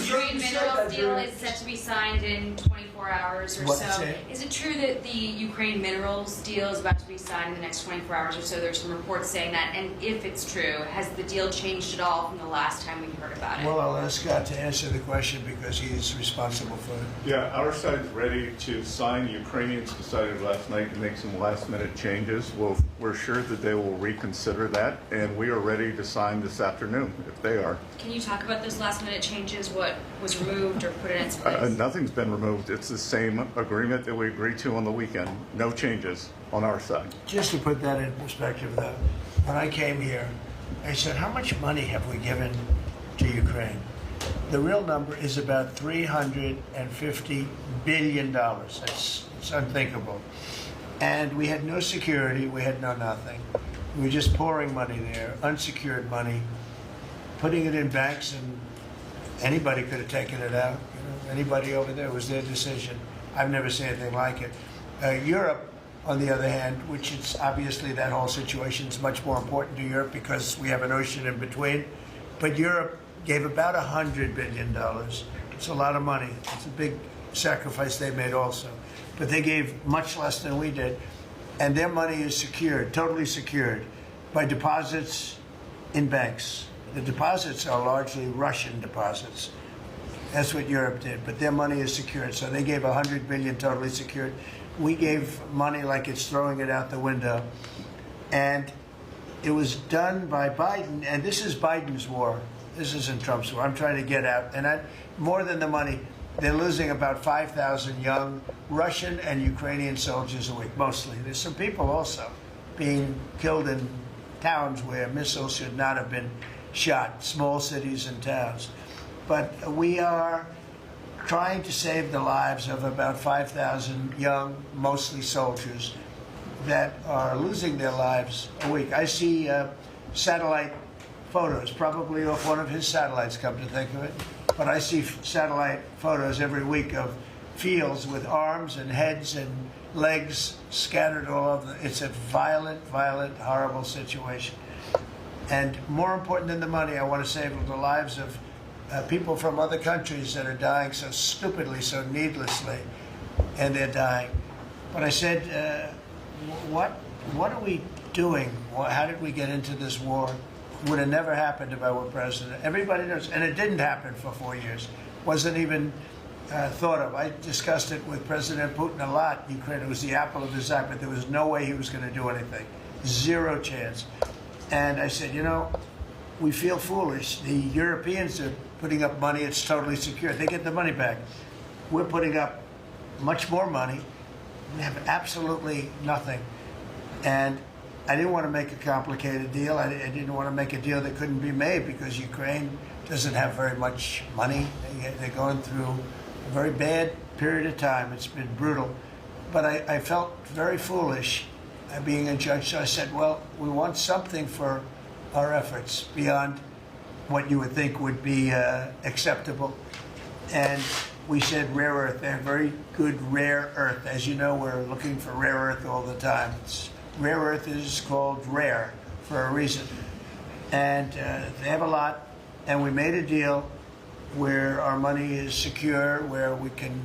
Ukraine minerals deal is set to be signed in 24 hours or so. Is it true that the Ukraine minerals deal is about to be signed in the next 24 hours or so? There's some reports saying that. And if it's true, has the deal changed at all from the last time we heard about it? Well, I'll ask Scott to answer the question because he's responsible for it. Yeah, our side's ready to sign. Ukrainians decided last night to make some last-minute changes. We're sure that they will reconsider that, and we are ready to sign this afternoon if they are. Can you talk about those last-minute changes? What was removed or put in its place? Nothing's been removed. It's the same agreement that we agreed to on the weekend. No changes on our side. Just to put that in perspective, though, when I came here, I said, how much money have we given to Ukraine? The real number is about $350 billion. It's unthinkable. And we had no security. We had no nothing. We were just pouring money there, unsecured money, putting it in banks, and anybody could have taken it out. Anybody over there, it was their decision. I've never seen anything like it. Europe, on the other hand, which is obviously that whole situation is much more important to Europe because we have an ocean in between. But Europe gave about $100 billion. It's a lot of money. It's a big sacrifice they made also. But they gave much less than we did. And their money is secured, totally secured, by deposits in banks. The deposits are largely Russian deposits. That's what Europe did. But their money is secured. So they gave $100 billion totally secured. We gave money like it's throwing it out the window. And it was done by Biden. And this is Biden's war. This isn't Trump's war. I'm trying to get out. And more than the money, they're losing about 5,000 young Russian and Ukrainian soldiers a week, mostly. There's some people also being killed in towns where missiles should not have been shot, small cities and towns. But we are trying to save the lives of about 5,000 young, mostly soldiers, that are losing their lives a week. I see satellite photos, probably off one of his satellites, come to think of it. But I see satellite photos every week of fields with arms and heads and legs scattered all over. It's a violent, violent, horrible situation. And more important than the money, I want to save the lives of people from other countries that are dying so stupidly, so needlessly, and they're dying. But I said, what are we doing? How did we get into this war? It would have never happened if I were president. Everybody knows, and it didn't happen for 4 years. Wasn't even thought of. I discussed it with President Putin a lot. Ukraine was the apple of his eye, but there was no way he was going to do anything. Zero chance. And I said, we feel foolish. The Europeans are putting up money. It's totally secure. They get the money back. We're putting up much more money. We have absolutely nothing. And I didn't want to make a complicated deal. I didn't want to make a deal that couldn't be made because Ukraine doesn't have very much money. They're going through a very bad period of time. It's been brutal. But I felt very foolish being a judge. So I said, well, we want something for our efforts beyond what you would think would be acceptable. And we said rare earth. They have very good rare earth. As you know, we're looking for rare earth all the time. Rare earth is called rare for a reason. And they have a lot. And we made a deal where our money is secure, where we can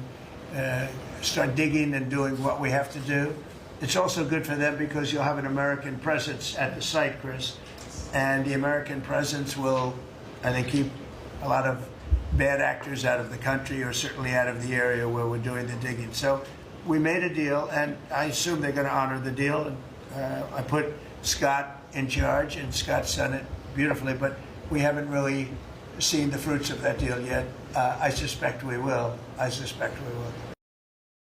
start digging and doing what we have to do. It's also good for them because you'll have an American presence at the site, Chris. And the American presence will, I think, keep a lot of bad actors out of the country, or certainly out of the area where we're doing the digging. So we made a deal, and I assume they're going to honor the deal. And I put Scott in charge, and Scott's done it beautifully, but we haven't really seen the fruits of that deal yet. I suspect we will. I suspect we will.